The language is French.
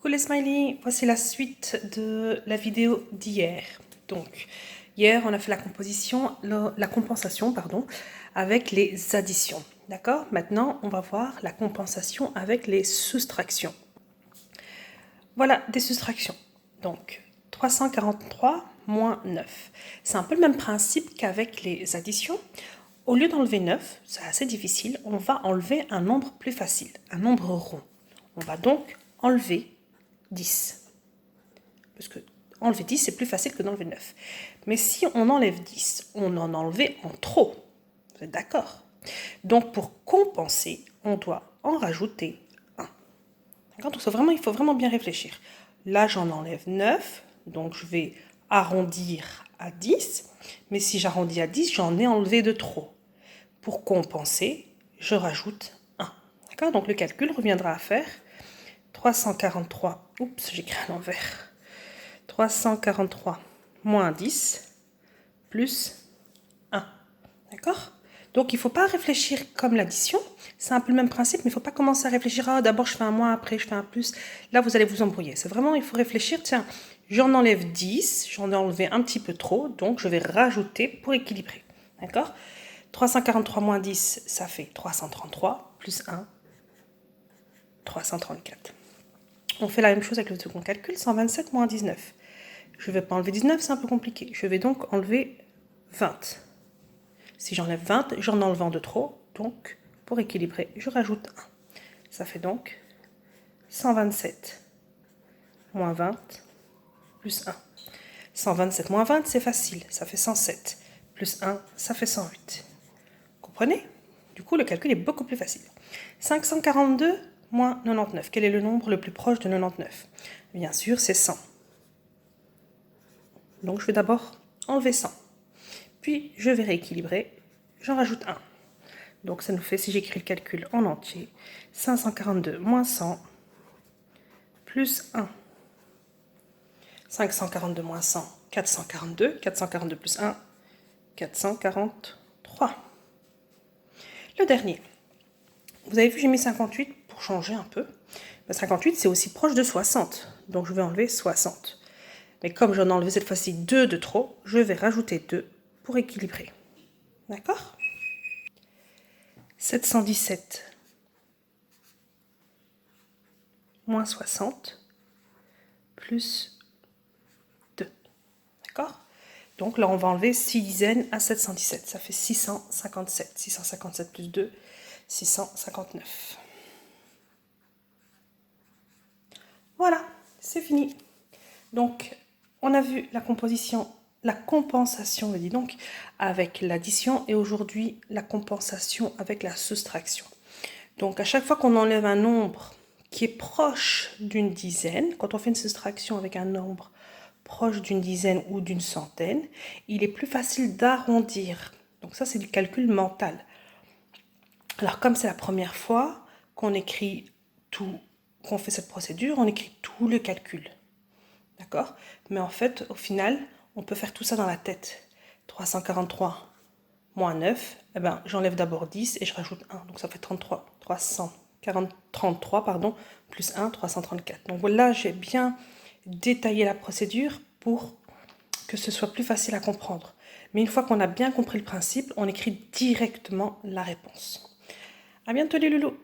Coucou les smileys, voici la suite de la vidéo d'hier. Donc, hier on a fait la compensation avec les additions. D'accord? Maintenant, on va voir la compensation avec les soustractions. Voilà, des soustractions. Donc, 343 moins 9. C'est un peu le même principe qu'avec les additions. Au lieu d'enlever 9, c'est assez difficile, on va enlever un nombre plus facile, un nombre rond. On va donc enlever 10. Parce que enlever 10, c'est plus facile que d'enlever 9. Mais si on enlève 10, on en enlevait en trop. Vous êtes d'accord? Donc, pour compenser, on doit en rajouter 1. Donc, il faut vraiment bien réfléchir. Là, j'en enlève 9, donc je vais arrondir à 10. Mais si j'arrondis à 10, j'en ai enlevé de trop. Pour compenser, je rajoute 1. D'accord? Donc, le calcul reviendra à faire 343. Oups, j'écris à l'envers. 343 moins 10 plus 1. D'accord? Donc, il ne faut pas réfléchir comme l'addition. C'est un peu le même principe, mais il ne faut pas commencer à réfléchir. Ah, d'abord, je fais un moins, après, je fais un plus. Là, vous allez vous embrouiller. C'est vraiment, il faut réfléchir. Tiens, j'en enlève 10. J'en ai enlevé un petit peu trop. Donc, je vais rajouter pour équilibrer. D'accord? 343 moins 10, ça fait 333. Plus 1, 334. On fait la même chose avec le second calcul. 127 moins 19. Je ne vais pas enlever 19, c'est un peu compliqué. Je vais donc enlever 20. Si j'enlève 20, j'en enlevant de trop. Donc, pour équilibrer, je rajoute 1. Ça fait donc 127 moins 20 plus 1. 127 moins 20, c'est facile. Ça fait 107. Plus 1, ça fait 108. Comprenez? Du coup, le calcul est beaucoup plus facile. 542 moins 99. Quel est le nombre le plus proche de 99? Bien sûr, c'est 100. Donc, je vais d'abord enlever 100. Puis, je vais rééquilibrer. J'en rajoute 1. Donc, ça nous fait, si j'écris le calcul en entier, 542 moins 100 plus 1. 542 moins 100, 442. 442 plus 1, 443. Le dernier. Vous avez vu, j'ai mis 58 pour changer un peu. Mais 58, c'est aussi proche de 60. Donc, je vais enlever 60. Mais comme j'en ai enlevé cette fois-ci 2 de trop, je vais rajouter 2 pour équilibrer. D'accord? 717 moins 60 plus 2. D'accord? Donc là, on va enlever 6 dizaines à 717. Ça fait 657. 657 plus 2, 659. Voilà, c'est fini. Donc, on a vu la compensation, donc, avec l'addition et aujourd'hui, la compensation avec la soustraction. Donc, à chaque fois qu'on enlève un nombre qui est proche d'une dizaine, quand on fait une soustraction avec un nombre proche d'une dizaine ou d'une centaine, il est plus facile d'arrondir. Donc ça, c'est du calcul mental. Alors, comme c'est la première fois qu'on écrit tout, qu'on fait cette procédure, on écrit tout le calcul. D'accord? Mais en fait, au final, on peut faire tout ça dans la tête. 343 moins 9, eh ben, j'enlève d'abord 10 et je rajoute 1. Donc ça fait 33. 33, plus 1, 334. Donc voilà, j'ai bien détaillé la procédure pour que ce soit plus facile à comprendre. Mais une fois qu'on a bien compris le principe, on écrit directement la réponse. À bientôt les loulous!